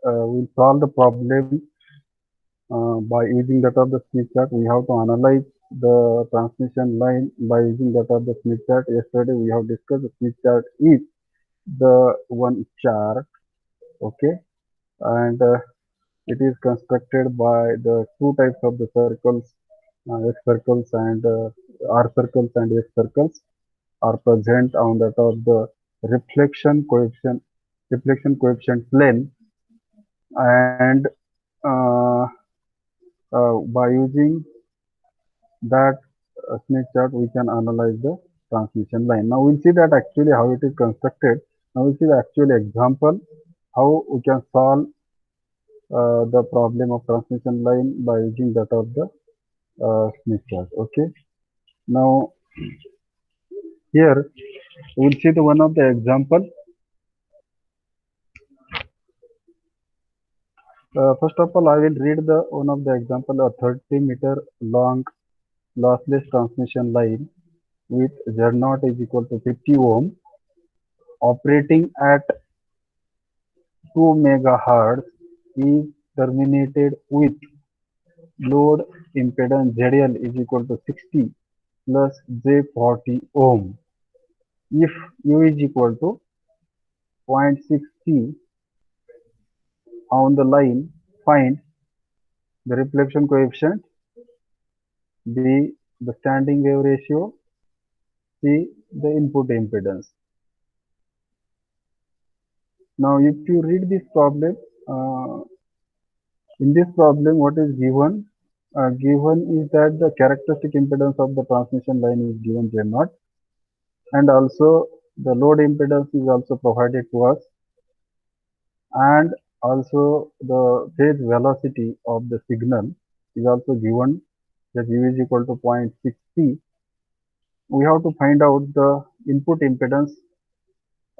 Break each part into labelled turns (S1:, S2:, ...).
S1: we'll solve the problem by using that of the Smith chart. We have to analyze the transmission line by using that of the Smith chart. Yesterday we have discussed the Smith chart is the one chart, okay, and it is constructed by the two types of the circles, X circles and R circles and S circles are present on that of the reflection coefficient plane, and uh, by using that Smith chart we can analyze the transmission line. Now we'll see that actually how it is constructed. Now we'll see the actual example how we can solve the problem of transmission line by using that of the Smith chart. Okay. Now here we'll see the one of the example. First of all, I will read the one of the example, a 30-meter long lossless transmission line with Z0 is equal to 50 ohm operating at 2 megahertz is terminated with load impedance ZL is equal to 60 plus J40 ohm. If U is equal to 0.6 C on the line, find the reflection coefficient, B the standing wave ratio, C the input impedance. Now if you read this problem, in this problem what is given? Given is that the characteristic impedance of the transmission line is given Z0, and also the load impedance is also provided to us, and also the phase velocity of the signal is also given, that U is equal to 0.6 C. We have to find out the input impedance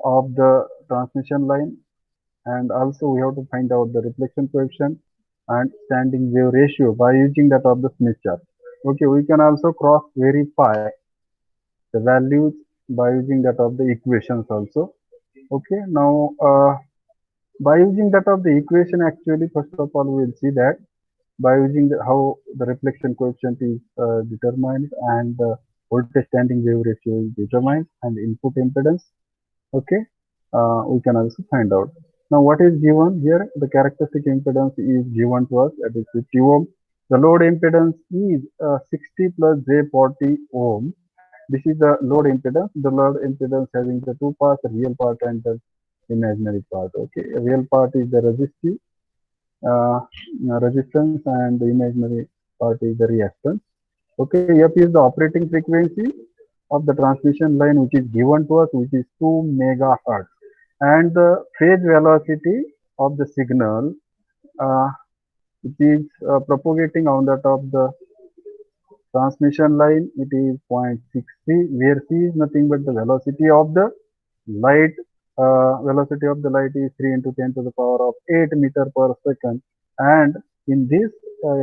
S1: of the transmission line, and also we have to find out the reflection coefficient and standing wave ratio by using that of the Smith chart. Okay, we can also cross verify the values by using that of the equations also. Okay, now by using that of the equation, actually first of all we will see that by using how the reflection coefficient is determined, and the voltage standing wave ratio is determined, and input impedance, okay, we can also find out. Now what is given here? The characteristic impedance is given to us, that is 50 ohm. The load impedance is 60 plus J40 ohm. This is the load impedance. The load impedance having the two parts, the real part and the imaginary part. Okay, real part is the uh, resistance, and the imaginary part is the reactance. Okay, F is the operating frequency of the transmission line which is given to us, which is 2 megahertz, and the phase velocity of the signal uh, which is propagating on that of the transmission line, it is 0.6 c, where c is nothing but the velocity of the light. Velocity of the light is 3 into 10 to the power of 8 meter per second, and in this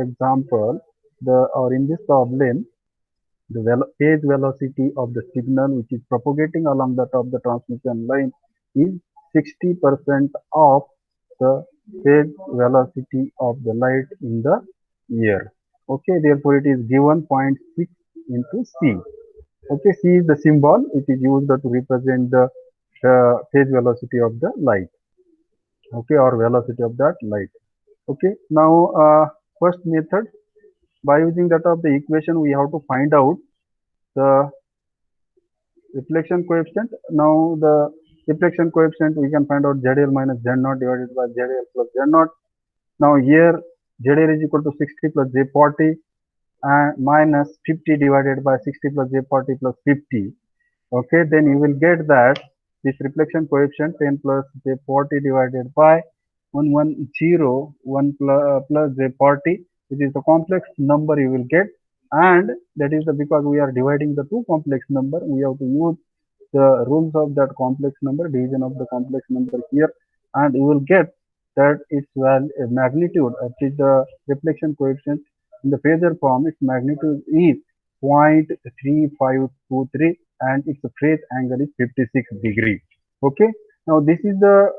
S1: example, or in this problem, the phase velocity of the signal which is propagating along the top of the transmission line is 60% of the phase velocity of the light in the air. Okay, therefore it is given 0.6 into C. Okay, C is the symbol which is used to represent the phase velocity of the light. Okay, or velocity of that light. Okay, now first method, by using that of the equation we have to find out the reflection coefficient. Now the reflection coefficient we can find out ZL minus Z0 divided by ZL plus Z0. Now here ZL is equal to 60 plus J40 and minus 50 divided by 60 plus J40 plus 50. Okay, then you will get that this reflection coefficient 10 plus J40 divided by 110 1 plus J40, which is the complex number you will get, and that is the, because we are dividing the two complex number, we have to use the rules of that complex number, division of the complex number here, and you will get that its magnitude, that is the reflection coefficient in the phasor form, its magnitude is 0.3523, and its phase angle is 56 degree. Okay, now this is the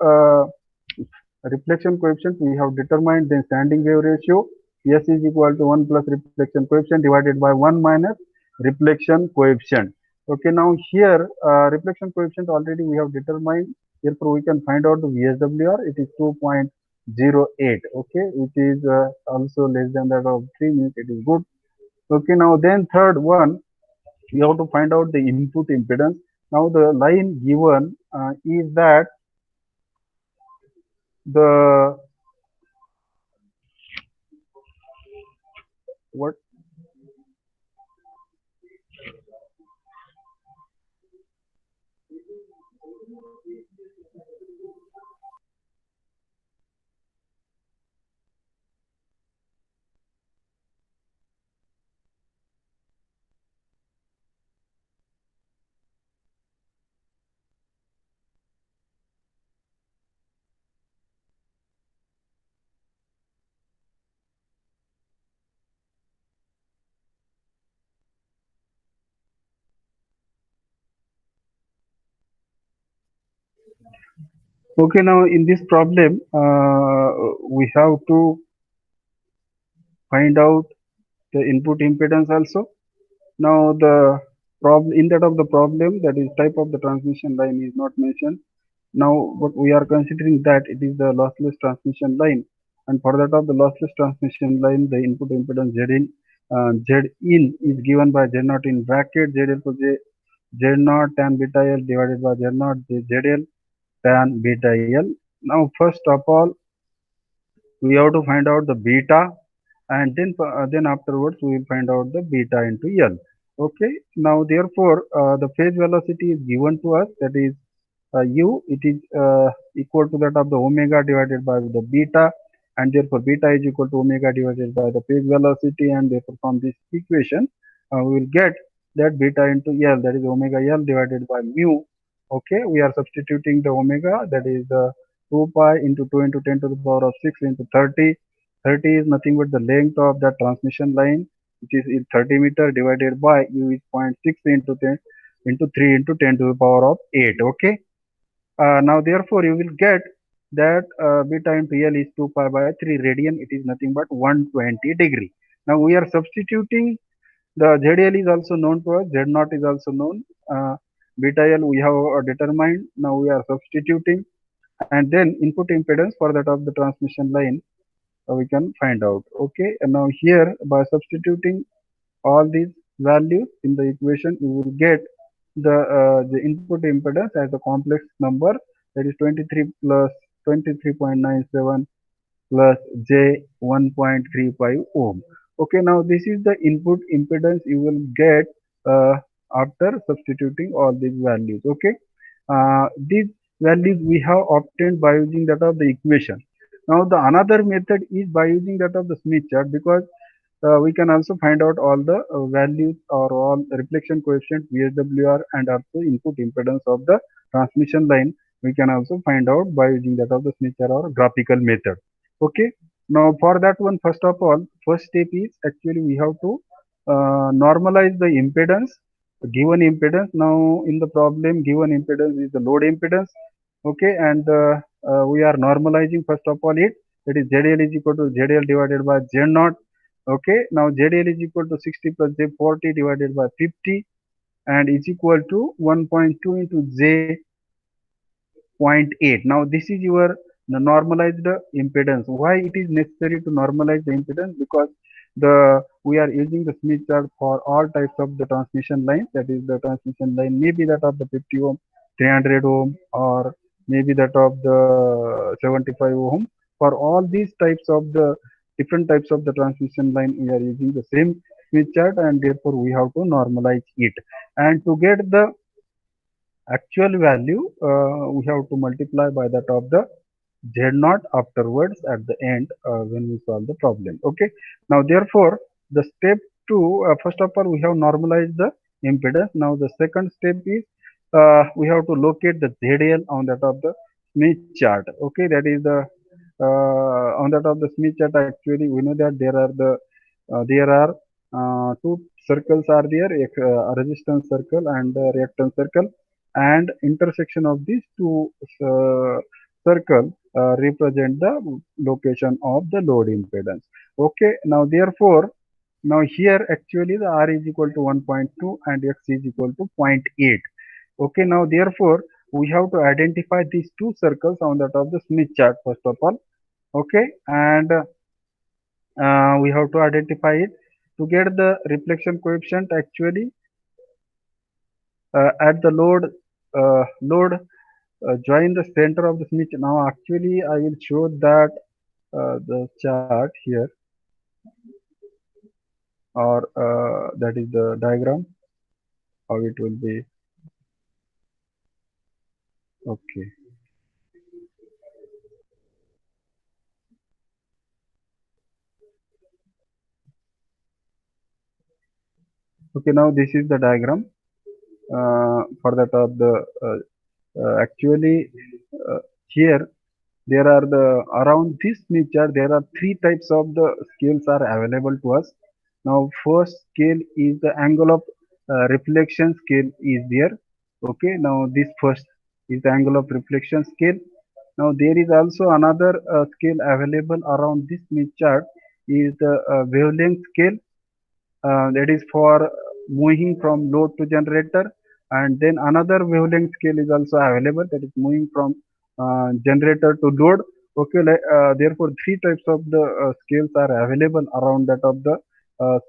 S1: reflection coefficient we have determined, then standing wave ratio S is equal to 1 plus reflection coefficient divided by 1 minus reflection coefficient. Okay, now here reflection coefficient already we have determined, therefore we can find out the VSWR. It is 2.08, okay, which is also less than that of 3, means it is good. Okay, now then third one, we have to find out the input impedance. Now the line given is that the what okay, now in this problem we have to find out the input impedance also. Now the problem in that of the problem, that is type of the transmission line is not mentioned. Now what we are considering that it is the lossless transmission line, and for that of the lossless transmission line the input impedance Z in is given by Z0 in bracket ZL for Z0 tan beta L divided by Z0 ZL tan beta L. Now first of all we have to find out the beta, and then afterwards we will find out the beta into L. Okay, now therefore the phase velocity is given to us, that is u, it is equal to that of the omega divided by the beta, and therefore beta is equal to omega divided by the phase velocity, and therefore from this equation we will get that beta into L, that is omega L divided by mu. Okay, we are substituting the omega, that is 2 pi into 2 into 10 to the power of 6 into 30. 30 is nothing but the length of the transmission line, which is in 30 meter, divided by u is 0.6 into 10 into 3 into 10 to the power of 8. Okay, now therefore you will get that beta into L is 2 pi by 3 radian. It is nothing but 120 degree. Now we are substituting the ZL is also known to us, Z naught is also known. Beta L we have determined. Now we are substituting, and then input impedance for that of the transmission line we can find out. Okay, and now here by substituting all these values in the equation, you will get the input impedance as a complex number, that is 23 plus 23.97 plus j 1.35 ohm. Okay, now this is the input impedance you will get uh, after substituting all these values. Okay, these values we have obtained by using that of the equation. Now the another method is by using that of the Smith chart, because we can also find out all the values or all reflection coefficient VSWR and also input impedance of the transmission line. We can also find out by using that of the Smith chart or graphical method. Okay, now for that one, first of all, first step is actually we have to normalize the impedance, given impedance. Now in the problem, given impedance is the load impedance. Okay, and we are normalizing first of all it, that is ZL is equal to ZL divided by Z naught. Okay, now ZL is equal to 60 plus J40 divided by 50, and is equal to 1.2 into J0.8. Now this is your normalized impedance. Why it is necessary to normalize the impedance? Because we are using the Smith chart for all types of the transmission lines. That is, the transmission line may be that of the 50 ohm, 300 ohm, or maybe that of the 75 ohm. For all these types of the different types of the transmission line, we are using the same Smith chart, and therefore we have to normalize it. And to get the actual value, we have to multiply by that of the Z naught afterwards at the end when we solve the problem. Okay. Now therefore the step 2, first of all we have normalized the impedance. Now the second step is we have to locate the ZL on that of the Smith chart. Okay, that is the on that of the Smith chart. Actually we know that there are two circles are there, a resistance circle and a reactance circle, and intersection of these two uh, circle represent the location of the load impedance. Okay, now therefore, now here actually the R is equal to 1.2 and X is equal to zero point 0.8. Okay, now therefore we have to identify these two circles on that of the Smith chart first of all. Okay, and we have to identify it to get the reflection coefficient actually at the load join the center of the Smith. Now actually I will show that the chart here, or that is the diagram how it will be. Okay, okay, now this is the diagram for that of the actually uh, here there are the around this nature there are three types of the scales are available to us. Now first scale is the angle of reflection scale is there. Okay, now this first is the angle of reflection scale. Now there is also another scale available around this Smith chart is the wavelength scale, that is for moving from load to generator, and then another wavelength scale is also available that is moving from generator to load. Okay, therefore three types of the scales are available around that of the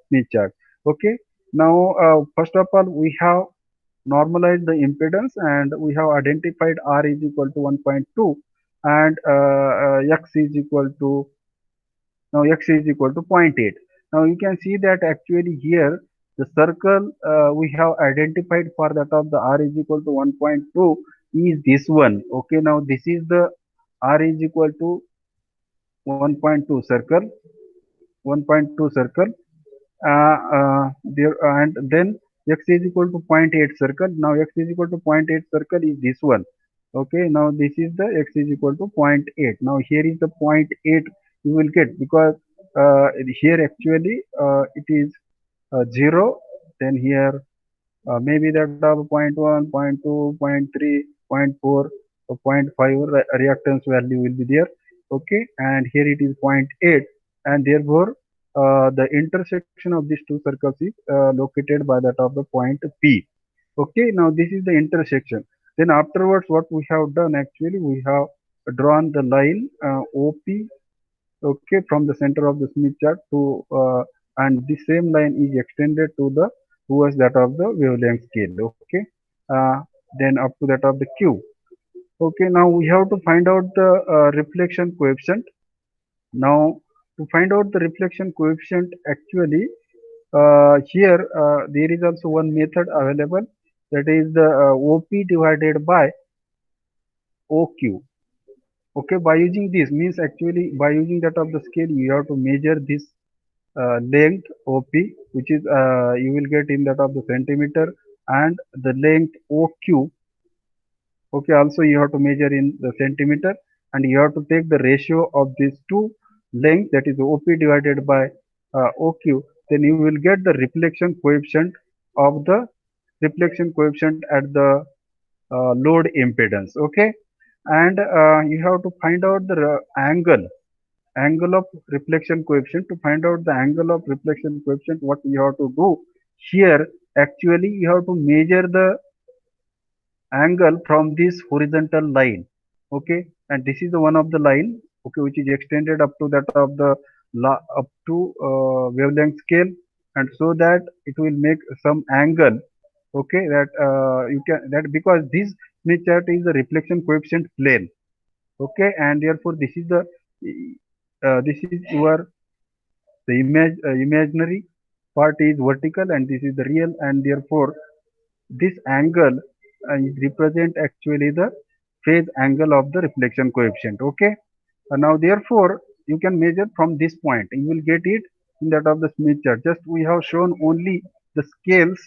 S1: Smith chart. Okay, now first of all we have normalized the impedance and we have identified R is equal to 1.2 and X is equal to, now X is equal to zero point 0.8. Now you can see that actually here the circle we have identified for that of the R is equal to 1.2 is this one. Okay, now this is the R is equal to 1.2 circle, 1.2 circle, there and then X is equal to zero point 0.8 circle. Now X is equal to zero point 0.8 circle is this one. Okay, now this is the X is equal to zero point 0.8. Now here is the zero point 0.8 you will get because here actually it is 0, then here maybe that of zero point 0.1, zero point 0.2, zero point 0.3, zero point 0.4, or zero point 0.5 reactance value will be there. Okay, and here it is zero point 0.8, and therefore the intersection of these two circles is located by that of the point P. Okay, now this is the intersection. Then afterwards what we have done actually we have drawn the line OP, okay, from the center of the Smith chart to and the same line is extended to the towards that of the wavelength scale. Okay, uh, then up to that of the Q. Okay, now we have to find out the reflection coefficient. Now to find out the reflection coefficient actually here there is also one method available, that is the OP divided by OQ. Okay, by using this means actually by using that of the scale you have to measure this length OP, which is you will get in that of the centimeter, and the length OQ. Okay, also you have to measure in the centimeter, and you have to take the ratio of these two length, that is OP divided by OQ. Then you will get the reflection coefficient of the reflection coefficient at the load impedance. Okay, and you have to find out the angle of reflection coefficient. To find out the angle of reflection coefficient, what you have to do here actually you have to measure the angle from this horizontal line. Okay, and this is the one of the line, okay, which is extended up to that of the up to wavelength scale, and so that it will make some angle. Okay, that you can that because this Smith chart is the reflection coefficient plane. Okay, and therefore this is the this is your the imaginary part is vertical and this is the real, and therefore this angle represent actually the phase angle of the reflection coefficient. Okay, now therefore you can measure from this point, you will get it in that of the Smith chart. Just we have shown only the scales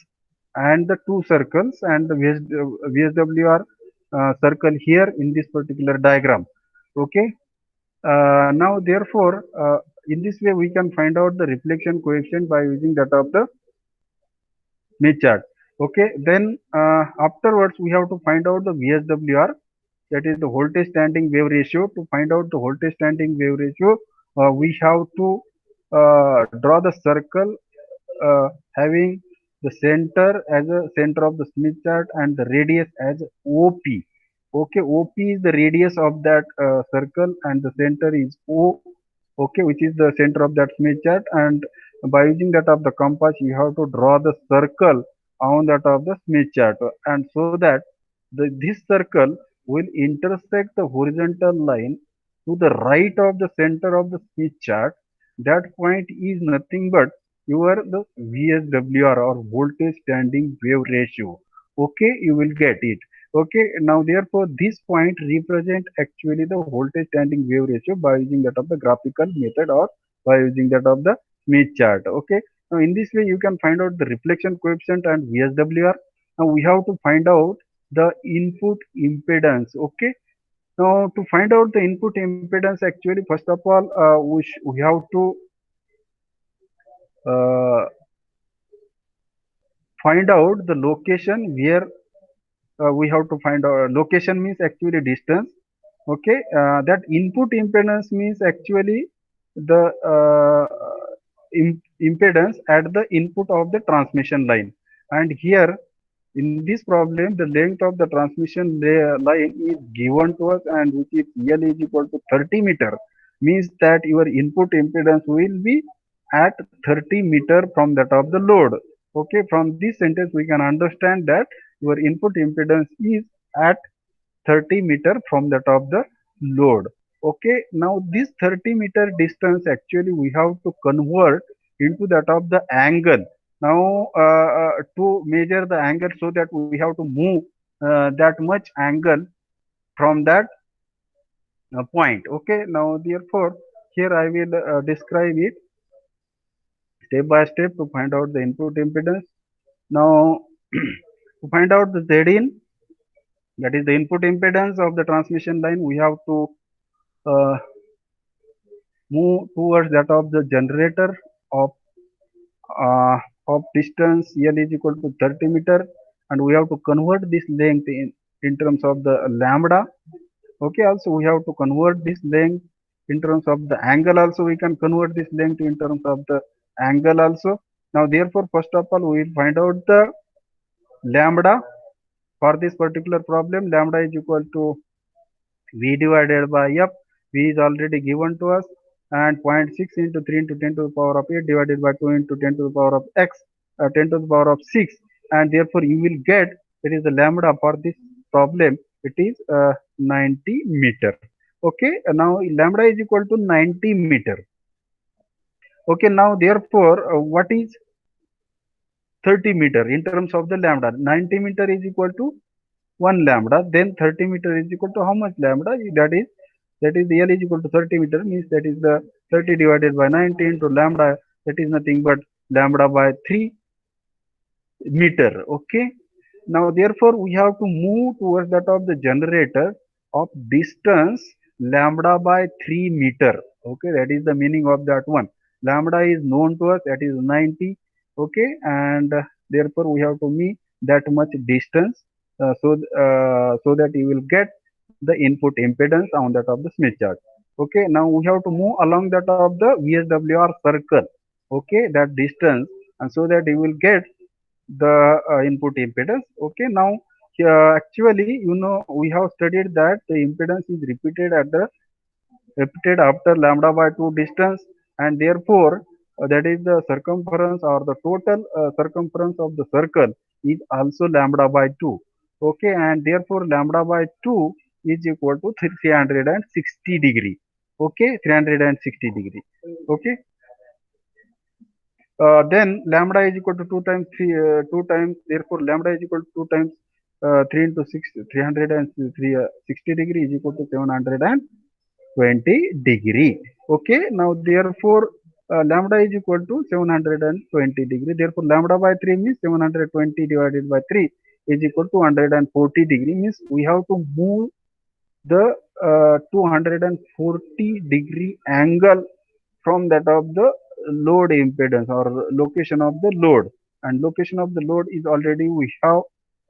S1: and the two circles and the VSWR circle here in this particular diagram. Okay, now therefore in this way we can find out the reflection coefficient by using that of the Smith chart. Okay, then afterwards we have to find out the VSWR. that is the voltage standing wave ratio. To find out the voltage standing wave ratio, we have to draw the circle having the center as a center of the Smith chart and the radius as OP. Okay, OP is the radius of that circle and the center is O. Okay, which is the center of that Smith chart. And by using that of the compass, you have to draw the circle on that of the Smith chart, and so that this circle will intersect the horizontal line to the right of the center of the Smith chart. That point is nothing but your the VSWR or voltage standing wave ratio. Okay, you will get it. Okay, now therefore this point represent actually the voltage standing wave ratio by using that of the graphical method or by using that of the Smith chart. Okay, now in this way you can find out the reflection coefficient and VSWR. Now we have to find out the input impedance. Okay, now to find out the input impedance, actually first of all we have to uh, find out the location where we have to find out. Location means actually distance. Okay, that input impedance means actually the impedance at the input of the transmission line. And here in this problem, the length of the transmission line is given to us, and which is L is equal to 30 meter, means that your input impedance will be at 30 meter from that of the load. Okay, from this sentence we can understand that your input impedance is at 30 meter from that of the load. Okay, now this 30-meter distance actually we have to convert into that of the angle. Now to measure the angle, so that we have to move that much angle from that point. Okay, now therefore here I will describe it step by step to find out the input impedance. Now to find out the Zin, that is the input impedance of the transmission line, we have to uh, move towards that of the generator of uh, of distance L is equal to 30 meter, and we have to convert this length in terms of the lambda. Okay, also we have to convert this length in terms of the angle. Also we can convert this length in terms of the angle also. Now therefore first of all we will find out the lambda for this particular problem. Lambda is equal to V divided by F. V is already given to us, and zero point 0.6 into 3 into 10 to the power of 8 divided by 2 into 10 to the power of x, 10 to the power of 6, and therefore you will get, it is the lambda for this problem, it is 90 meter. Okay, now lambda is equal to 90 meter. Okay, now therefore what is 30 meter in terms of the lambda? 90 meter is equal to 1 lambda, then 30 meter is equal to how much lambda? That is the L is equal to 30 meter, means that is the 30 divided by 90 into lambda, that is nothing but lambda by 3 meter. Okay, now therefore we have to move towards that of the generator of distance lambda by 3 meter. Okay, that is the meaning of that one. Lambda is known to us, that is 90. Okay, and therefore we have to meet that much distance, so that you will get the input impedance on that of the Smith chart. Okay, now we have to move along that of the VSWR circle. Okay, that distance, and so that you will get the input impedance. Okay, now actually we have studied that the impedance is repeated after lambda by 2 distance, and therefore that is the circumference or the total circumference of the circle is also lambda by 2. Okay, and therefore lambda by 2 is equal to 360 degree. Okay, 360 degree. Okay, then lambda is equal to 2 times 3, 2 times, therefore lambda is equal to 2 times 3 into 6, 360 degree is equal to 720 degree. Okay, now therefore lambda is equal to 720 degree, therefore lambda by 3 means 720 divided by 3 is equal to 140 degree, means we have to move the 240 degree angle from that of the load impedance or location of the load. And location of the load is already we have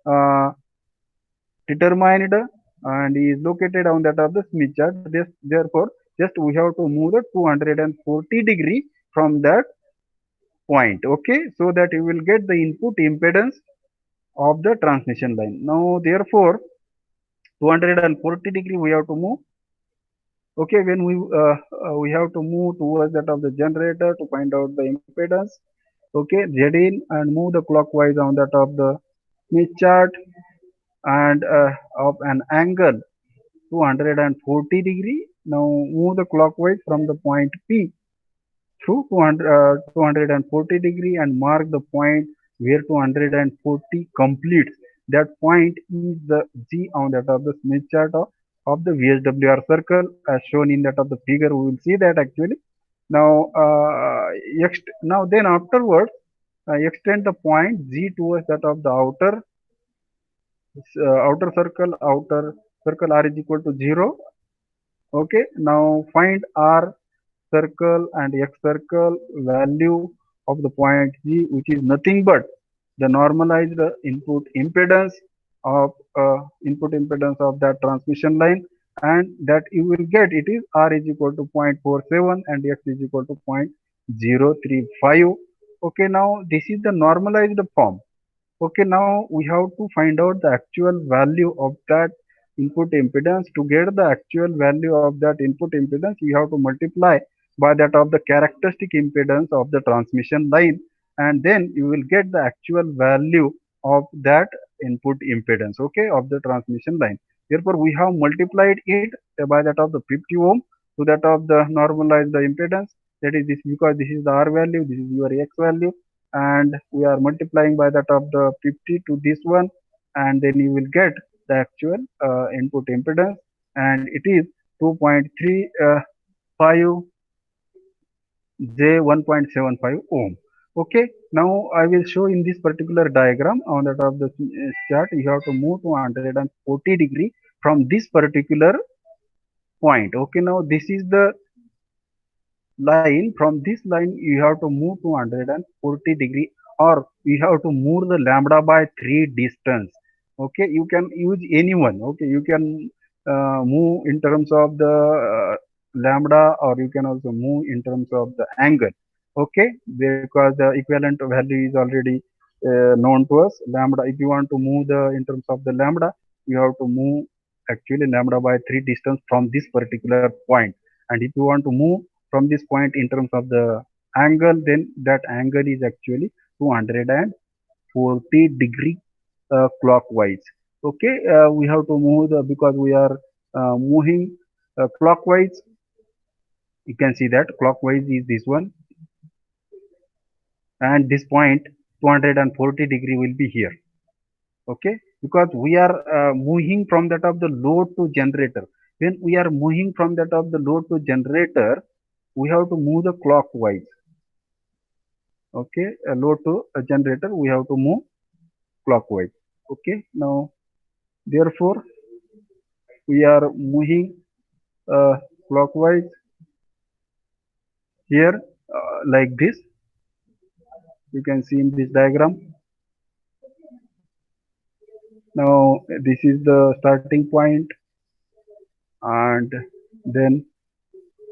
S1: uh, determined. and is located on that of the Smith chart. Therefore, just we have to move the 240 degree from that point. Okay, so that you will get the input impedance of the transmission line. Now, therefore, 240 degree we have to move. Okay, when we have to move towards that of the generator to find out the impedance. Okay, Z in and move the clockwise on that of the Smith chart and of an angle 240 degree. Now move the clockwise from the point P through 240 degree and mark the point where 240 completes. That point is the G on that of the Smith chart of the VSWR circle as shown in that of the figure. We will see that actually. Now, now then afterwards, extend the point G towards that of the outer circle R is equal to 0. Okay, now find R circle and X circle value of the point G, which is nothing but the normalized input impedance of that transmission line, and that you will get it is R is equal to 0.47 and X is equal to 0.035. Okay, now this is the normalized form. Okay, now we have to find out the actual value of that input impedance. To get the actual value of that input impedance, we have to multiply by that of the characteristic impedance of the transmission line, and then you will get the actual value of that input impedance, okay, of the transmission line. Therefore, we have multiplied it by that of the 50 ohm to that of the normalized impedance. That is this, because this is the R value, this is your X value, and we are multiplying by that of the 50 to this one, and then you will get the actual input impedance, and it is 2.35 J 1.75 ohm. Okay, now I will show in this particular diagram on that of the chart. You have to move to 140 degree from this particular point. Okay, now this is the line. From this line you have to move to 140 degree, or you have to move the lambda by 3 distance. Okay, you can use anyone. Okay, you can move in terms of the lambda, or you can also move in terms of the angle. Okay, because the equivalent value is already known to us, lambda. If you want to move the in terms of the lambda, you have to move actually lambda by 3 distance from this particular point. And if you want to move from this point in terms of the angle, then that angle is actually 240 degree clockwise. Okay, we have to move because we are moving clockwise. You can see that clockwise is this one, and this point 240 degree will be here. Okay, because we are moving from that of the load to generator. When we are moving from that of the load to generator, we have to move the clockwise. Okay, a load to a generator, we have to move clockwise. Okay, now therefore we are moving clockwise here, like this. You can see in this diagram. Now this is the starting point, and then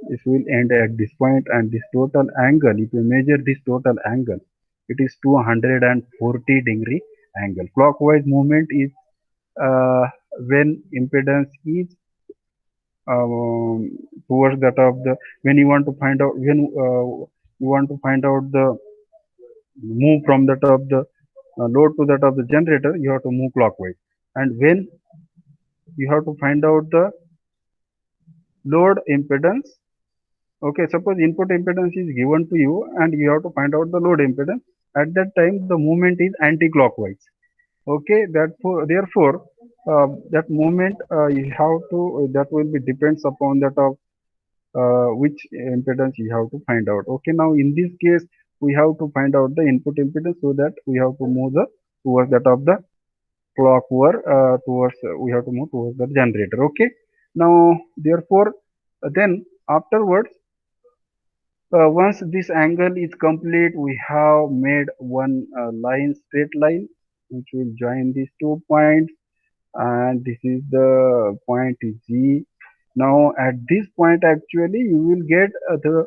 S1: this will end at this point, and this total angle, if you measure this total angle, it is 240 degree angle. Clockwise movement is when impedance is towards that of the, when you want to find out, when you want to find out the move from that of the load to that of the generator, you have to move clockwise. And when you have to find out the load impedance, okay, suppose input impedance is given to you and you have to find out the load impedance. At that time the movement is anti-clockwise. Okay, therefore that movement you have to, that will be depends upon that of which impedance you have to find out. Okay, now in this case we have to find out the input impedance, so that we have to move the towards that of the clockwise, towards we have to move towards the generator. Okay, now therefore then afterwards, once this angle is complete, we have made one line, straight line, which will join these 2 points. and this is the point G. Now at this point actually you will get the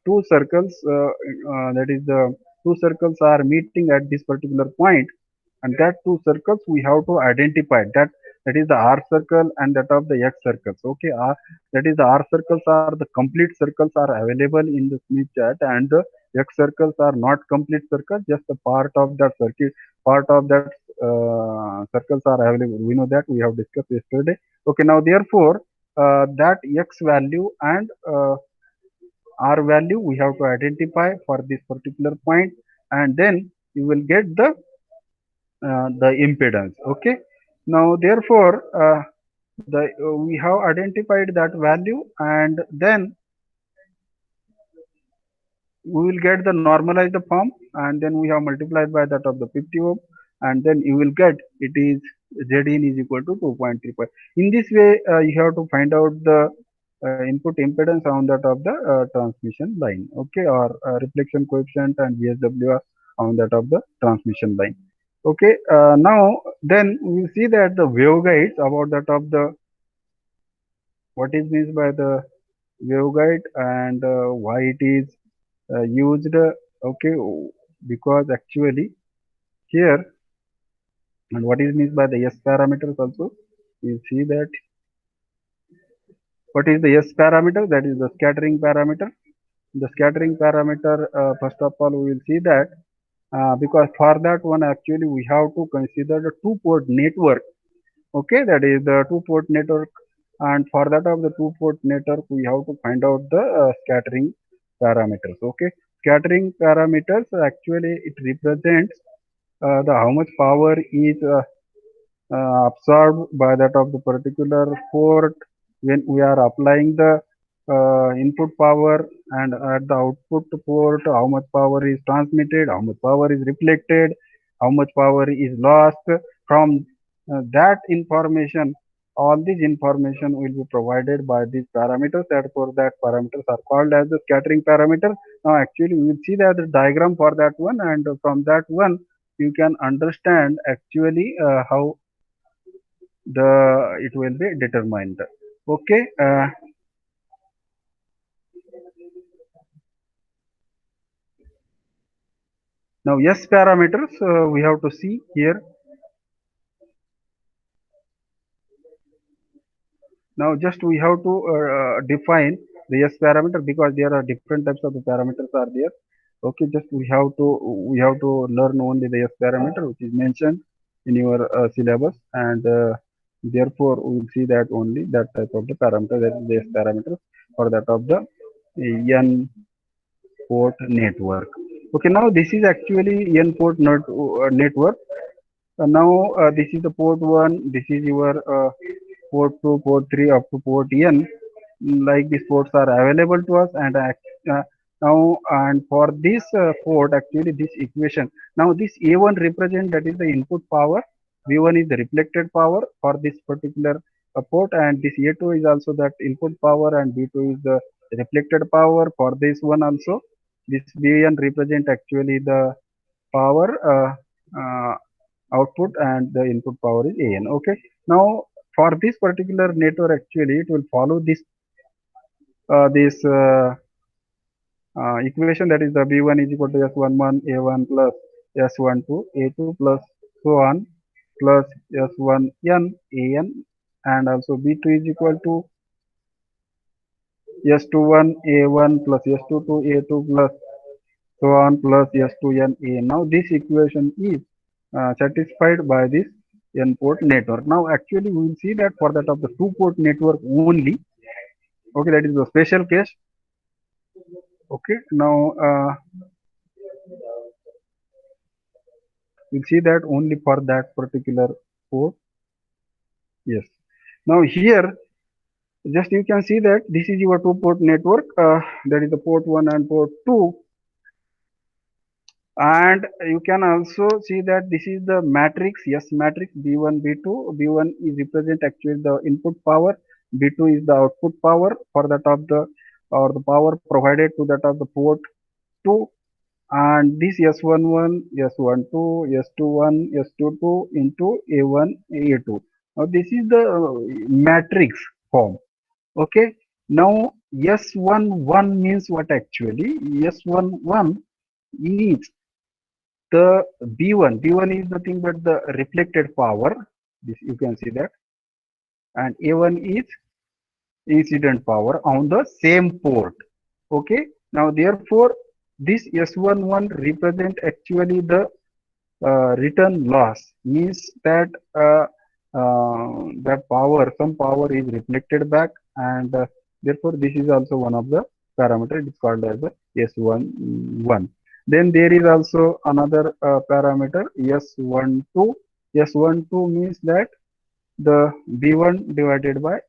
S1: two circles, that is the two circles are meeting at this particular point, and that two circles we have to identify that, that is the R circle and that of the X circles. Okay, that is the R circles are the complete circles are available in the Smith chart, and the X circles are not complete circles, just a part of that circuit, part of that circles are available. We know that we have discussed yesterday. Okay, now therefore that X value and R value we have to identify for this particular point, and then you will get the impedance. Okay, now therefore we have identified that value, and then we will get the normalized form, and then we have multiplied by that of the 50 ohm, and then you will get it is Zin is equal to 2.35. In this way you have to find out the input impedance on that of the transmission line. Okay, or reflection coefficient and VSWR on that of the transmission line. Okay, now then we see that the waveguides about that of the what is means by the waveguide, and why it is used. Okay, because actually here, and what is means by the S parameters also, you see that what is the S parameter, that is the scattering parameter. The scattering parameter, first of all we will see that because for that one actually we have to consider the two port network. Okay, that is the two port network, and for that of the two port network we have to find out the scattering parameters. Okay, scattering parameters actually it represents the how much power is absorbed by that of the particular port when we are applying the input power, and at the output port how much power is transmitted, how much power is reflected, how much power is lost. From that information, all this information will be provided by these parameters, therefore that parameters are called as the scattering parameter. Now actually we will see that the diagram for that one, and from that one you can understand actually how the it will be determined. Okay, now S parameters we have to see here. Now just we have to define the S parameter, because there are different types of the parameters are there. Okay, just we have to learn only the S parameter which is mentioned in your syllabus, and therefore we will see that only that type of the parameter, that is the S parameter for that of the N port network. Okay, now this is actually N port network. Now this is the port 1, this is your port 2, port 3 up to port N. Like these ports are available to us, and now and for this port actually this equation, now this A1 represent that is the input power, V1 is the reflected power for this particular port, and this A2 is also that input power, and B2 is the reflected power for this one also. This B1 represent actually the power uh, output, and the input power is AN. Okay, now for this particular network actually it will follow this equation, that is the B1 is equal to S11 A1 plus S12 A2 plus so on plus S1n AN, and also B2 is equal to S21 A1 plus S22 A2 plus so on plus S2n AN. Now this equation is satisfied by this N port network. Now actually we will see that for that of the two port network only. Okay, that is the special case. Okay, now we'll see that only for that particular port. Yes. Now here, just you can see that this is your two port network. That is the port 1 and port 2. And you can also see that this is the matrix, S matrix B1, B2. B1 is represent actually the input power. B2 is the output power for that of the, or the power provided to that of the port 2. and this S11, S12, S21, S22 into A1, A2. Now this is the matrix form. Okay. Now S11 means what actually? S11 is the B1. B1 is nothing but the reflected power. This you can see that, and A1 is incident power on the same port. Okay. Now therefore, this S11 represent actually the return loss, means that that power, some power is reflected back, and therefore this is also one of the parameter. It is called as the S11. Then there is also another parameter S12. S12 means that the B1 divided by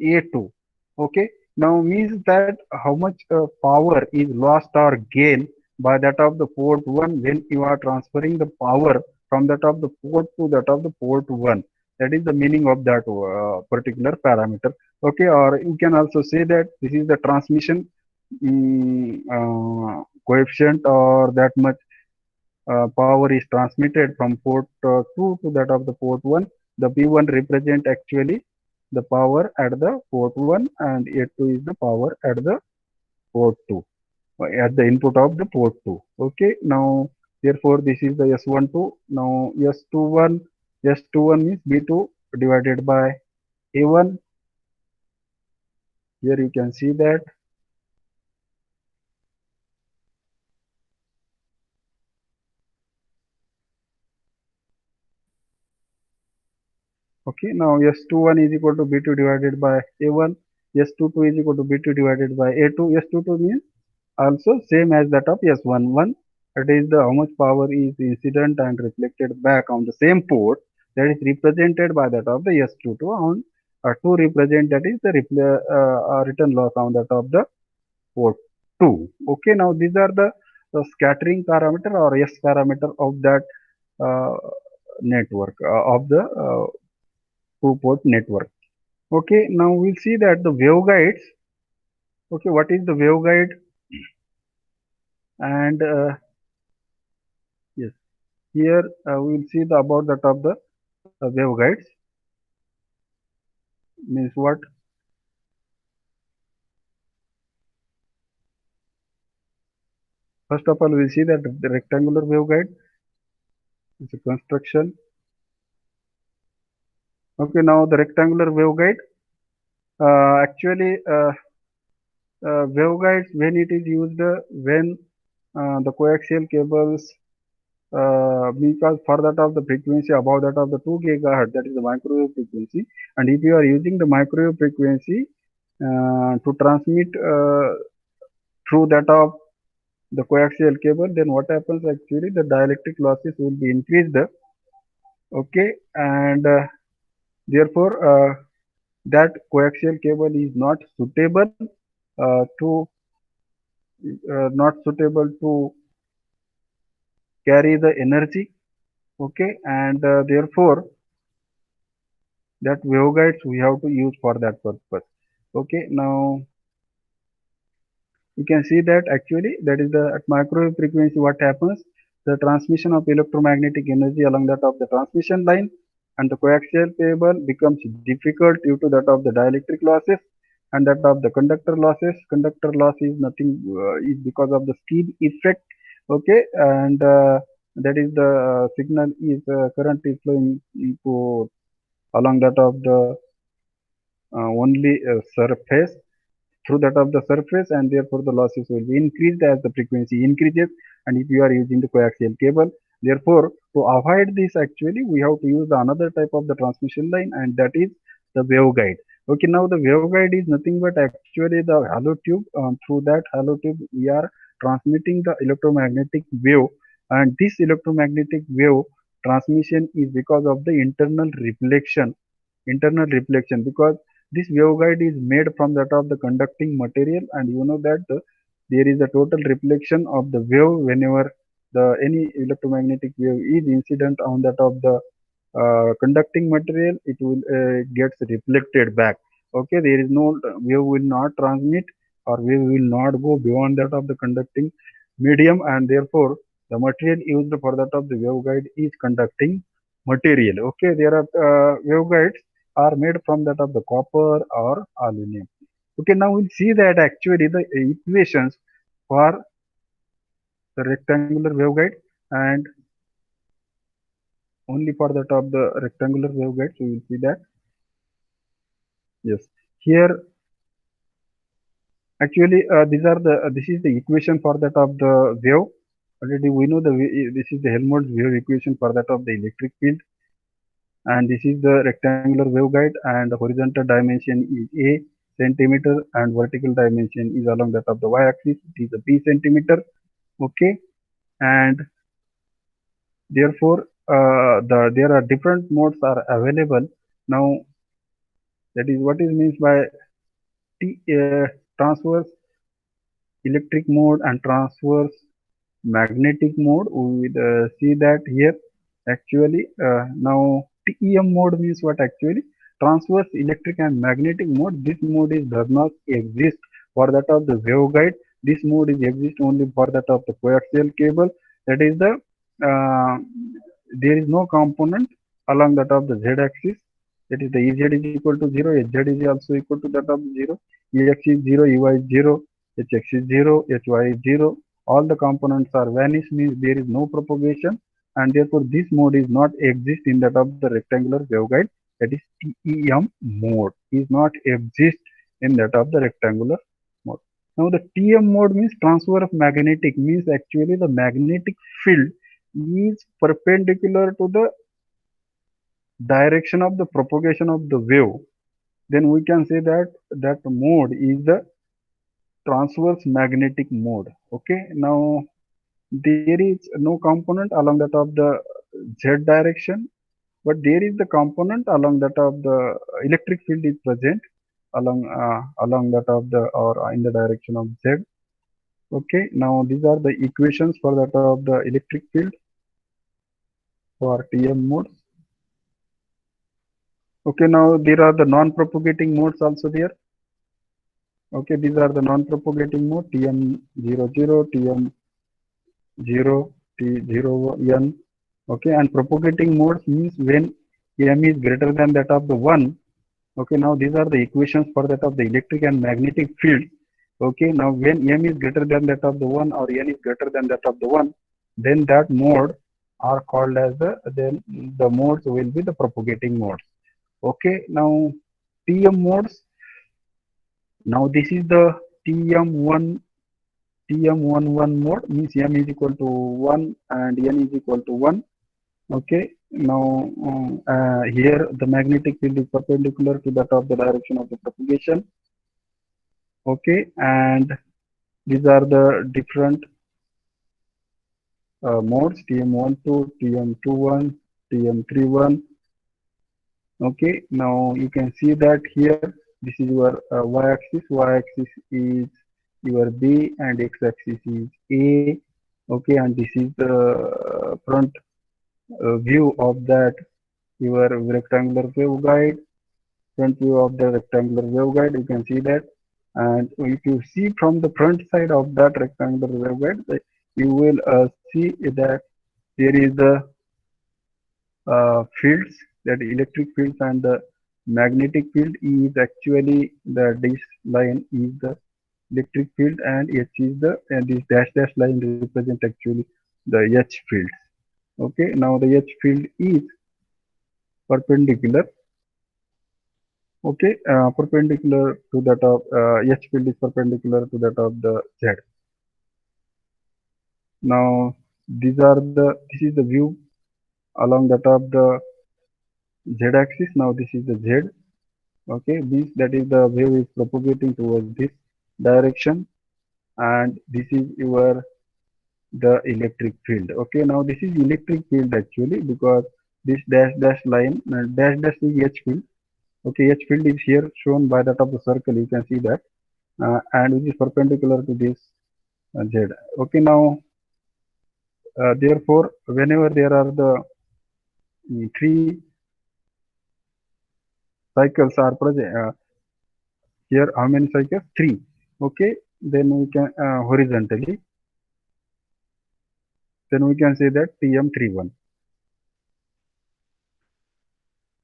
S1: A2. Okay. Now means that how much power is lost or gain by that of the port 1 when you are transferring the power from that of the port to that of the port 1. That is the meaning of that particular parameter. Okay. Or you can also say that this is the transmission coefficient, or that much power is transmitted from port 2 to that of the port 1. The P1 represent actually the power at the port 1, and A2 is the power at the port 2, at the input of the port 2. Okay. Now therefore this is the S12. Now S21 is B2 divided by A1. Here you can see that. Okay. Now S21 is equal to B2 divided by A1. S22 is equal to B2 divided by A2. S22 means also same as that of S11. That is the how much power is incident and reflected back on the same port, that is represented by that of the S22 on 2 represent, that is the return loss on that of the port 2. Okay. Now these are the scattering parameter or S parameter of that uh, network, of the two port network. Okay. Now we'll see that the waveguides. Okay. What is the waveguide? And yes, here we will see the about that of the waveguides. Means what? First of all, we will see that the rectangular waveguide is a construction. Okay. Now the rectangular waveguide, actually waveguides, when it is used, when the coaxial cables, because for that of the frequency above that of the 2 gigahertz, that is the microwave frequency, and if you are using the microwave frequency to transmit through that of the coaxial cable, then what happens actually, the dielectric losses will be increased. Okay. And therefore that coaxial cable is not suitable to not suitable to carry the energy. Okay. And therefore that waveguides we have to use for that purpose. Okay. Now you can see that actually that is the at microwave frequency, what happens, the transmission of electromagnetic energy along that of the transmission line and the coaxial cable becomes difficult due to that of the dielectric losses and that of the conductor losses. Conductor loss is nothing, is because of the speed effect. Okay. And that is the signal is current is flowing into along that of the only surface, through that of the surface, and therefore the losses will be increased as the frequency increases, and if you are using the coaxial cable. Therefore to avoid this, actually we have to use the another type of the transmission line, and that is the waveguide. Okay. Now the waveguide is nothing but actually the hollow tube. Through that hollow tube we are transmitting the electromagnetic wave, and this electromagnetic wave transmission is because of the internal reflection, because this waveguide is made from that of the conducting material, and you know that there is a total reflection of the wave whenever the any electromagnetic wave is incident on that of the conducting material, it will gets reflected back. Okay. There is no wave will not transmit, or wave will not go beyond that of the conducting medium, and therefore the material used for that of the waveguide is conducting material. Okay, there are waveguides are made from that of the copper or aluminum. Okay, now we'll see that actually the equations for the rectangular waveguide, and only for that of the rectangular waveguide, so we'll see that. Yes, here actually these are the this is the equation for that of the wave. Already we know this is the Helmholtz wave equation for that of the electric field, and this is the rectangular waveguide, and the horizontal dimension is a centimeter and vertical dimension is along that of the y-axis. It is a b centimeter. Okay, and therefore there are different modes are available. Now that is what is means by transverse electric mode and transverse magnetic mode. We will see that here actually. Now TEM mode means what actually? Transverse electric and magnetic mode. This mode is does not exist for that of the waveguide. This mode is exist only for that of the coaxial cable. That is the uh, there is no component along that of the z-axis. That is the Ez is equal to 0, Hz is also equal to that of 0, Ex is 0, Ey is 0, Hx is 0, Hy is 0. All the components are vanished, means there is no propagation, and therefore this mode is not exist in that of the rectangular waveguide. That is TEM mode is not exist in that of the rectangular mode. Now the TM mode means transfer of magnetic, means actually the magnetic field is perpendicular to the direction of the propagation of the wave. Then we can say that that mode is the transverse magnetic mode. Okay, now there is no component along that of the z direction, but there is the component along that of the electric field is present along that of the or in the direction of z. Okay, now these are the equations for that of the electric field for TM modes. Okay, now there are the non-propagating modes also there. Okay, these are the non-propagating mode TM00, TM0, T0N. Okay, and propagating modes means when M is greater than that of the 1. Okay, now these are the equations for that of the electric and magnetic field. Okay, now when M is greater than that of the 1 or N is greater than that of the 1, then that mode are called as then the modes will be the propagating modes. Okay, now TM modes. Now this is the TM1 TM11 mode, means M is equal to 1 and N is equal to 1. Okay, now here the magnetic field is perpendicular to that of the direction of the propagation. Okay, and these are the different modes TM12, TM21, TM31. Okay, now you can see that here this is your y-axis. Y-axis is your B and x-axis is A. Okay, and this is the front view of that your rectangular waveguide. Front view of the rectangular waveguide, you can see that. And if you see from the front side of that rectangular waveguide, you will see that there is the fields, that electric fields and the magnetic field is actually the this line is the electric field, and H is the, and this dash dash line represent actually the H field. Okay, now the H field is perpendicular. Okay, perpendicular to that of H field is perpendicular to that of the Z. Now this is the view along that of the Z axis. Now this is the Z. Okay, this that is the wave is propagating towards this direction, and this is your the electric field. Okay, now this is electric field actually, because this dash dash line dash dash is H field. Okay, H field is here shown by that of the circle. You can see that, and which is perpendicular to this Z. Okay, now therefore whenever there are the three cycles are present, here how many cycles? Three. Okay, then we can horizontally. then we can say that TM31.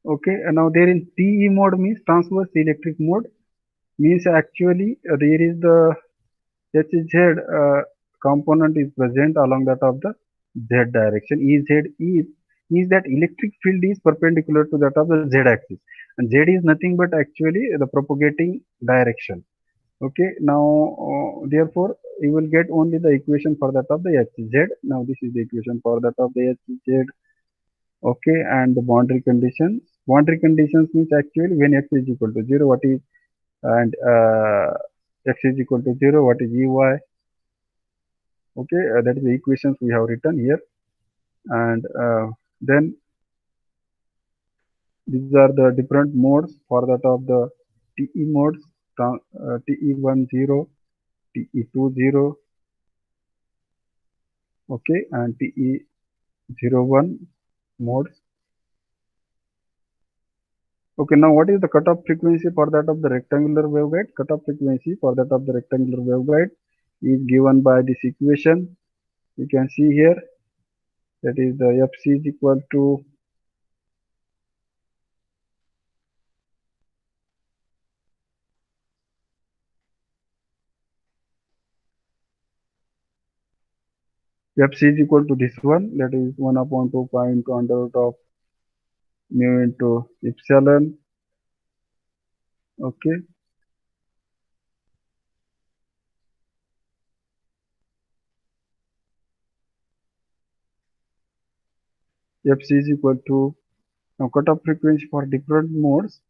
S1: Okay, and now there is TE mode means transverse electric mode, means actually there is the HZ component is present along that of the Z direction. EZ is means that electric field is perpendicular to that of the Z axis, and Z is nothing but actually the propagating direction. Okay, now therefore you will get only the equation for that of the HZ. Now this is the equation for that of the HZ. Okay, and the boundary conditions. Boundary conditions means actually when x is equal to 0, what is and x is equal to 0, what is Ey. Okay, that is the equations we have written here, and then these are the different modes for that of the TE modes, TE10, TE20, okay, and TE01 modes. Okay, now what is the cutoff frequency for that of the rectangular waveguide? Cutoff frequency for that of the rectangular waveguide is given by this equation. You can see here, that is the Fc is equal to Fc is equal to this one, that is 1 upon 2 pi into under root of mu into epsilon. Okay, Fc is equal to, now cutoff frequency for different modes.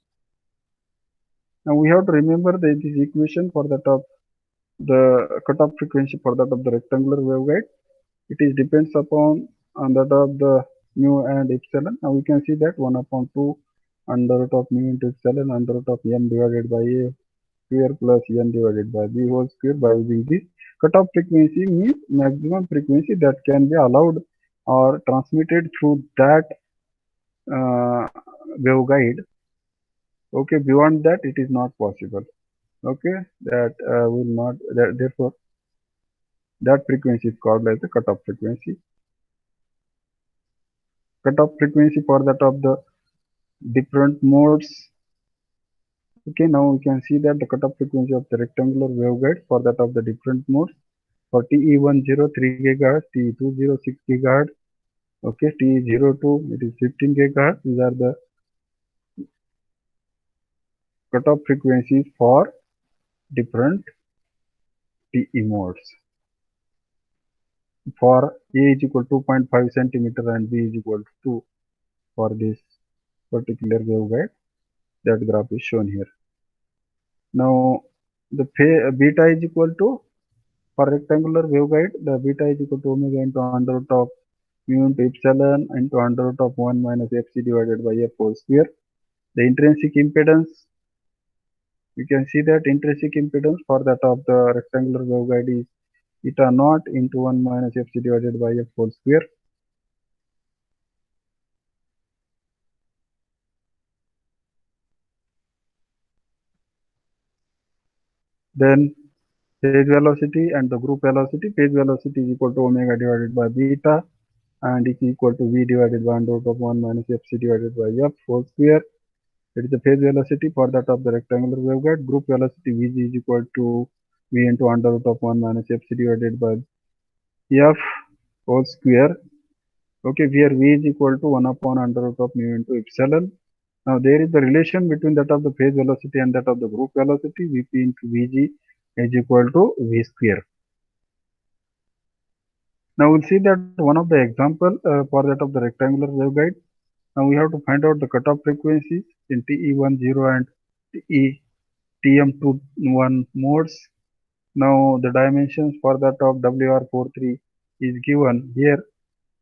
S1: Now we have to remember that this equation for that of the cutoff frequency for that of the rectangular waveguide, it is depends upon on that of the mu and epsilon. Now we can see that 1 upon 2 under root of mu into epsilon under root of m divided by a square plus n divided by b whole square. By using this, cutoff frequency means maximum frequency that can be allowed or transmitted through that waveguide. Okay, beyond that it is not possible. Okay, that will not, that, therefore that frequency is called as the cutoff frequency. Cutoff frequency for that of the different modes. Okay, now we can see that the cutoff frequency of the rectangular waveguide for that of the different modes. For TE10 3 GHz, TE20 6 GHz, okay, TE02 it is 15 GHz. These are the cutoff frequencies for different TE modes. For A is equal to 2.5 centimeter and B is equal to 2 for this particular waveguide. That graph is shown here. Now the beta is equal to, for rectangular waveguide, the beta is equal to omega into under root of mu into epsilon into under root of 1 minus fc divided by f whole square. The intrinsic impedance, you can see that intrinsic impedance for that of the rectangular waveguide is eta naught into 1 minus fc divided by f whole square. Then phase velocity and the group velocity. Phase velocity is equal to omega divided by beta and is equal to v divided by under root of 1 minus fc divided by f whole square. It is the phase velocity for that of the rectangular waveguide. Group velocity Vg is equal to v into under root of 1 minus fc divided by f whole square. Okay, where v is equal to 1 upon under root of mu into epsilon. Now there is the relation between that of the phase velocity and that of the group velocity. Vp into Vg is equal to v square. Now we'll see that one of the example for that of the rectangular waveguide. Now we have to find out the cutoff frequencies in TE10 and TM21 modes. Now the dimensions for that of WR43 is given here.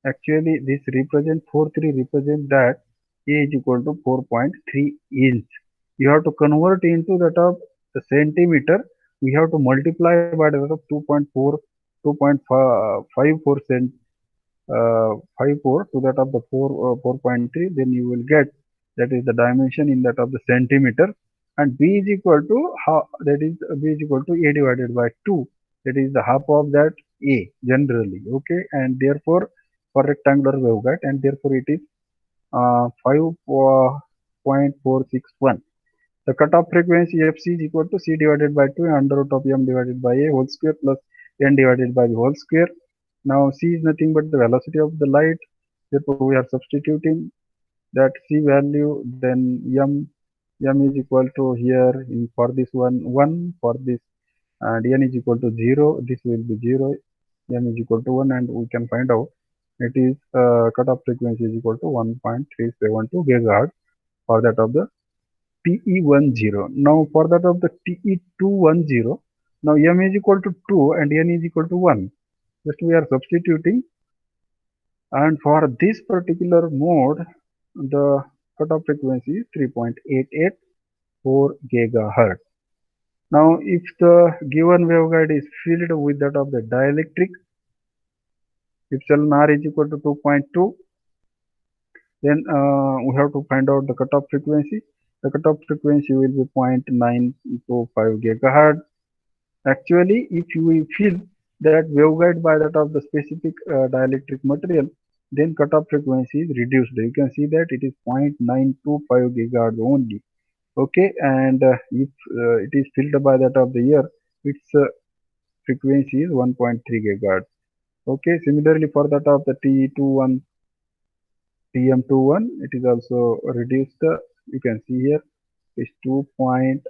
S1: Actually this represent 43 represent that A is equal to 4.3 inch. You have to convert into that of the centimeter. We have to multiply by that of 2.54 cent 54 to that of the 4.3, then you will get that is the dimension in that of the centimeter, and b is equal to how, that is b is equal to a divided by 2, that is the half of that A generally. Okay, and therefore for rectangular waveguide, and therefore it is 5.461. The cutoff frequency fc is equal to c divided by 2 under root of m divided by a whole square plus n divided by the whole square. Now c is nothing but the velocity of the light. Therefore we are substituting that c value, then m is equal to here in for this one 1, for this and n is equal to 0, this will be 0, m is equal to 1, and we can find out it is cutoff frequency is equal to 1.372 gigahertz for that of the TE10. Now for that of the TE210, now m is equal to 2 and n is equal to 1. Just we are substituting, and for this particular mode the cutoff frequency is 3.884 gigahertz. Now if the given waveguide is filled with that of the dielectric, epsilon r is equal to 2.2, then we have to find out the cutoff frequency. The cutoff frequency will be 0.925 gigahertz. Actually, if we fill that waveguide by that of the specific dielectric material, then cutoff frequency is reduced. You can see that it is 0.925 gigahertz only. Okay, and if it is filled by that of the air, its frequency is 1.3 gigahertz. Okay, similarly for that of the T21, TM21, it is also reduced. You can see here is 2 point.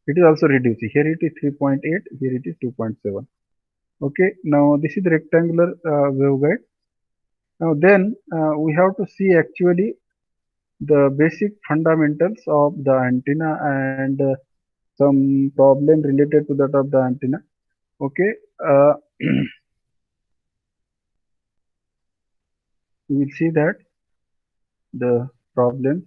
S1: It is also reduced. Here it is 3.8. Here it is 2.7. Okay. Now this is the rectangular waveguide. Now then we have to see actually the basic fundamentals of the antenna and some problem related to that of the antenna. Okay. We will see that the problems.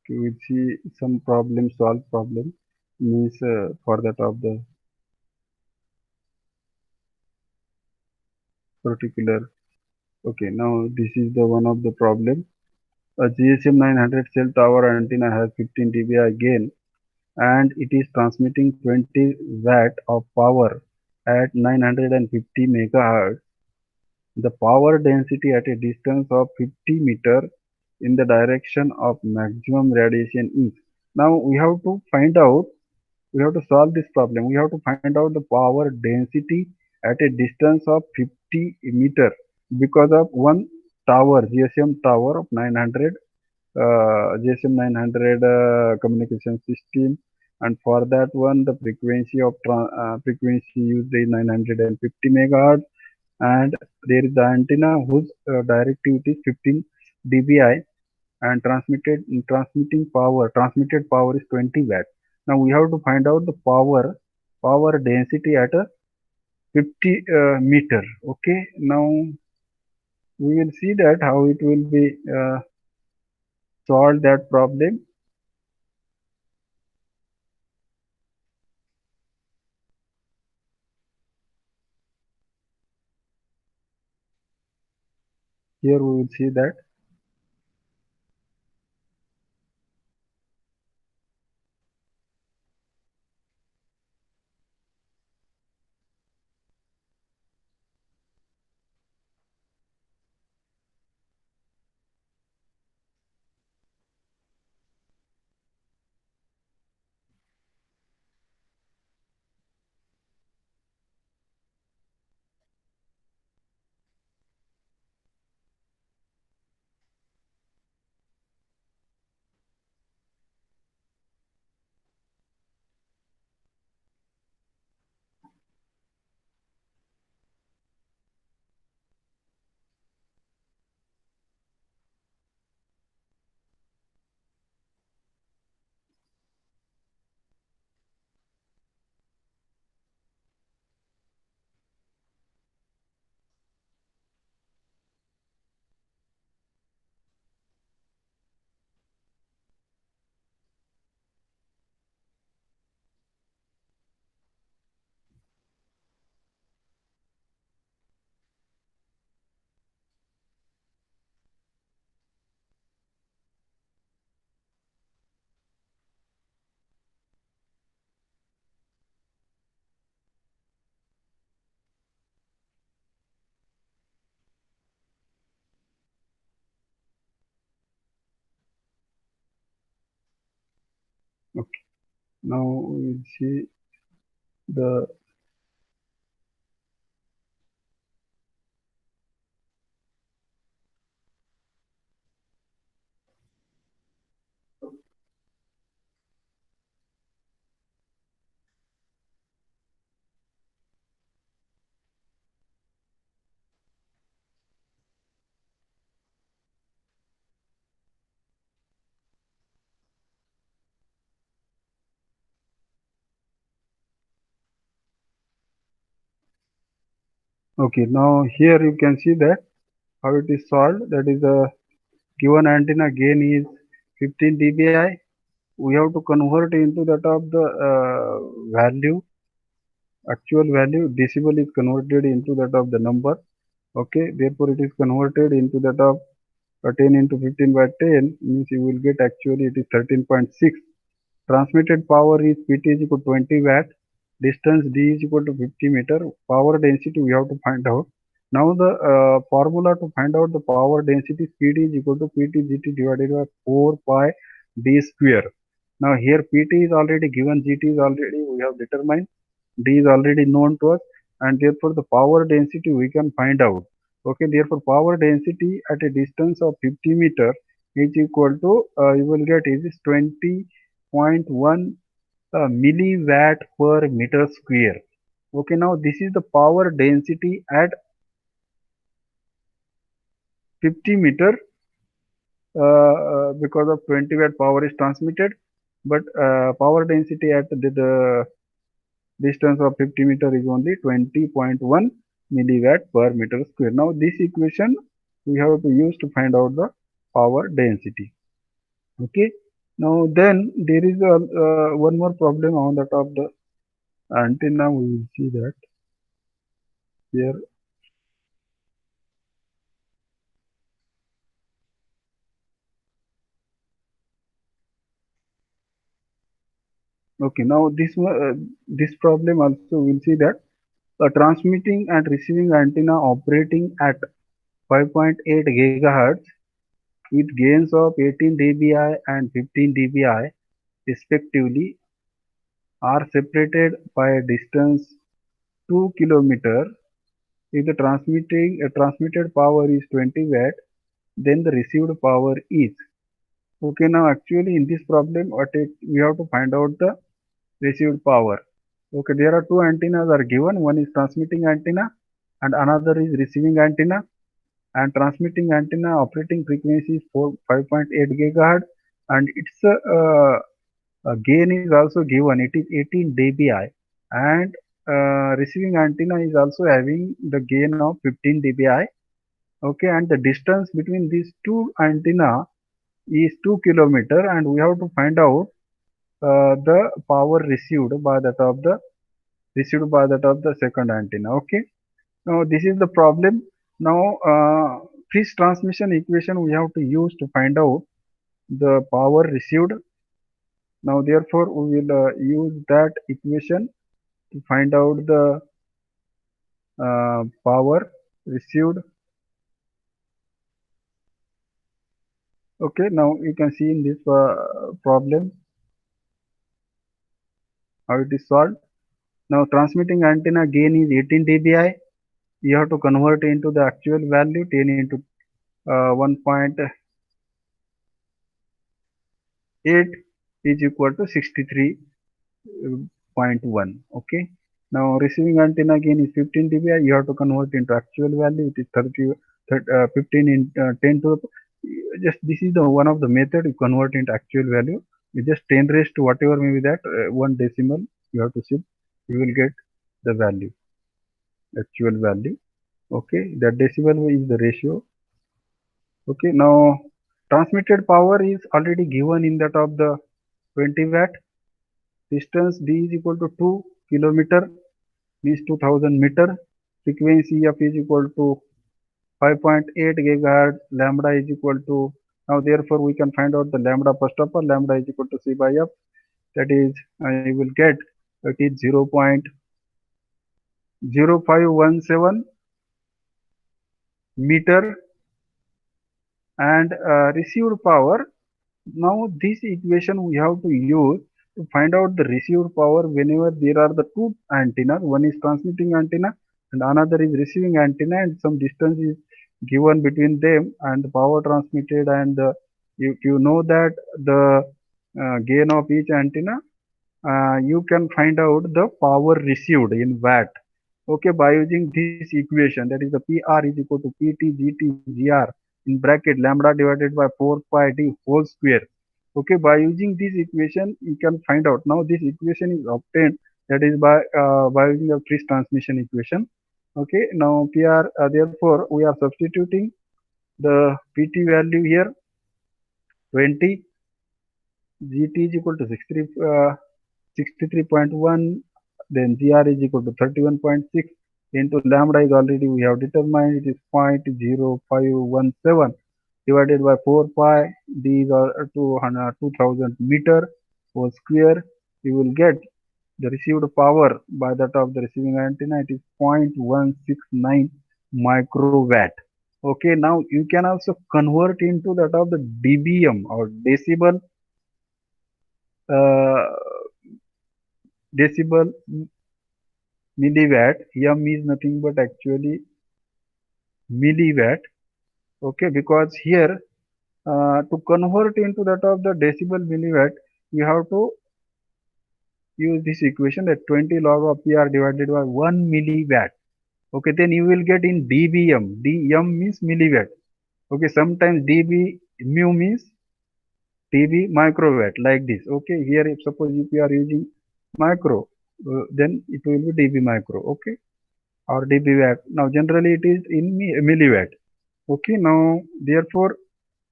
S1: We will see some problem, solve problem means for that of the particular. Okay, now this is the one of the problem. A GSM 900 cell tower antenna has 15 dBi gain and it is transmitting 20 watt of power at 950 megahertz. The power density at a distance of 50 meter in the direction of maximum radiation is. Now we have to find out, we have to solve this problem. We have to find out the power density at a distance of 50 meter because of one tower, GSM tower of 900 GSM 900 communication system, and for that one the frequency used is 950 megahertz, and there is the antenna whose directivity is 15 dBi and transmitted power is 20 watt. Now we have to find out the power density at a 50 meter. Okay, now we will see that how it will be solved that problem. Here we will see that Okay. Now we will see the okay. Now here you can see that how it is solved. That is the given antenna gain is 15 dBi. We have to convert into that of the value, actual value. Decibel is converted into that of the number. Okay, therefore it is converted into that of 10 into 15 by 10 means you will get actually it is 13.6. Transmitted power is Pt is equal to 20 watt. Distance d is equal to 50 meter. Power density we have to find out. Now the formula to find out the power density Pd is equal to Pt Gt divided by 4 pi d square. Now here Pt is already given, Gt is already we have determined, d is already known to us, and therefore the power density we can find out. Okay, therefore power density at a distance of 50 meter is equal to you will get is 20.1 milliwatt per meter square. Okay, now this is the power density at 50 meter because of 20 watt power is transmitted, but power density at the distance of 50 meter is only 20.1 milliwatt per meter square. Now this equation we have to use to find out the power density. Okay. Now then there is one more problem on the top the antenna. We will see that here. Okay. Now this problem also we'll see that a transmitting and receiving antenna operating at 5.8 gigahertz with gains of 18 dBi and 15 dBi respectively are separated by a distance 2 kilometer. If the transmitted power is 20 watt, then the received power is. Okay, now actually in this problem, we have to find out the received power. Okay, there are two antennas are given. One is transmitting antenna and another is receiving antenna. And transmitting antenna operating frequency is 5.8 gigahertz, and its gain is also given. It is 18 dBi, and receiving antenna is also having the gain of 15 dBi. Okay, and the distance between these two antenna is 2 kilometer, and we have to find out the power received by that of the second antenna. Okay, now this is the problem. Now this transmission equation we have to use to find out the power received. Now therefore we will use that equation to find out the power received. Okay, now you can see in this problem how it is solved. Now transmitting antenna gain is 18 dBi. You have to convert into the actual value 10 into 1.8 is equal to 63.1. Okay. Now receiving antenna gain is 15 dBi. You have to convert into actual value. It is 15 in 10 to just this is the one of the method you convert into actual value. You just 10 raised to whatever may be that one decimal you have to shift. You will get the value, actual value. Okay, that decibel is the ratio. Okay, now transmitted power is already given in that of the 20 watt. Distance d is equal to 2 kilometer means 2000 meter. Frequency f is equal to 5.8 gigahertz. Lambda is equal to, now therefore we can find out the lambda. First of all, lambda is equal to c by f, that is I will get it is 0.0517 meter, and received power. Now this equation we have to use to find out the received power whenever there are the two antennas. One is transmitting antenna and another is receiving antenna, and some distance is given between them, and the power transmitted, and if you know that the gain of each antenna, you can find out the power received in watt. Okay, by using this equation, that is the PR is equal to PT GT GR in bracket lambda divided by 4 pi d whole square. Okay, by using this equation, you can find out. Now, this equation is obtained, that is by using the Friis transmission equation. Okay, now PR, therefore, we are substituting the PT value here 20, GT is equal to 63.1, then GR is equal to 31.6 into lambda is already we have determined, it is 0.0517 divided by 4 pi, these are 2000 meter per square. You will get the received power by that of the receiving antenna, it is 0.169 microwatt. Okay, now you can also convert into that of the dBm or uh, decibel milliwatt. M is nothing but actually milliwatt. Okay, because here to convert into that of the decibel milliwatt, you have to use this equation, that 20 log of PR divided by 1 milliwatt. Okay, then you will get in dBm. dm means milliwatt. Okay, sometimes dB mu means dB microwatt, like this. Okay, here if suppose if you are using micro, then it will be dB micro. Okay, or dB watt. Now generally it is in milliwatt. Okay, now therefore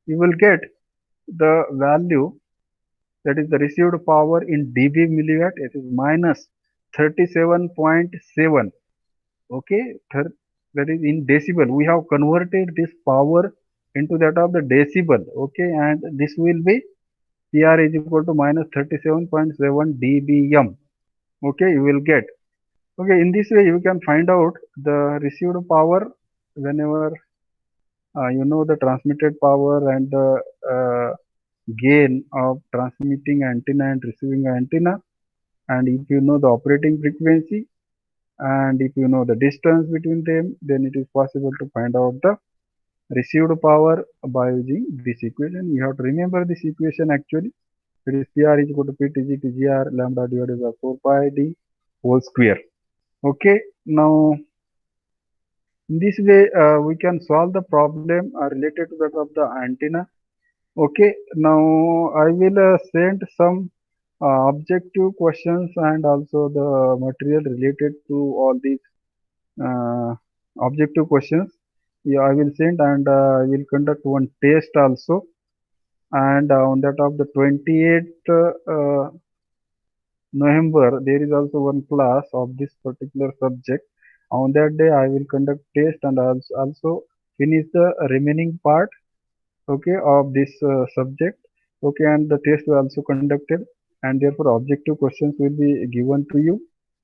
S1: you will get the value, that is the received power in dB milliwatt, it is minus 37.7. Okay, that is in decibel. We have converted this power into that of the decibel. Okay, and this will be PR is equal to minus 37.7 dBm. Okay, you will get. Okay, in this way you can find out the received power whenever you know the transmitted power and the gain of transmitting antenna and receiving antenna, and if you know the operating frequency and if you know the distance between them, then it is possible to find out the received power by using this equation. You have to remember this equation actually. It is PR is equal to PTGTGR lambda divided by 4 pi d whole square. Okay, now in this way we can solve the problem related to that of the antenna. Okay, now I will send some objective questions and also the material related to all these uh, objective questions. Yeah, I will send, and I will conduct one test also. And on that of the 28th November, there is also one class of this particular subject. On that day, I will conduct test and also finish the remaining part, okay, of this subject. Okay, and the test will also conducted, and therefore objective questions will be given to you.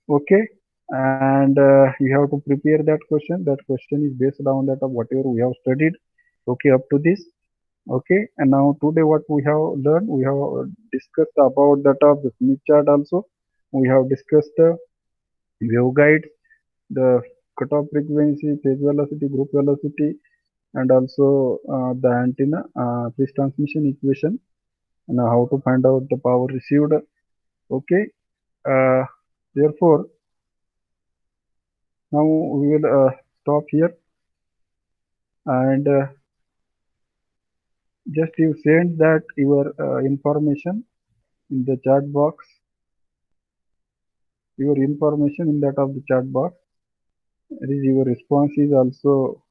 S1: Okay, and you have to prepare that question. That question is based on that of whatever we have studied. Okay, up to this. Okay, and now today what we have learned, we have discussed about that of the Smith chart also. We have discussed the waveguide, the cutoff frequency, phase velocity, group velocity, and also the antenna phase transmission equation, and how to find out the power received. Okay, uh, therefore now we will stop here, and just you send that your information in the chat box, your information in that of the chat box. It is your response is also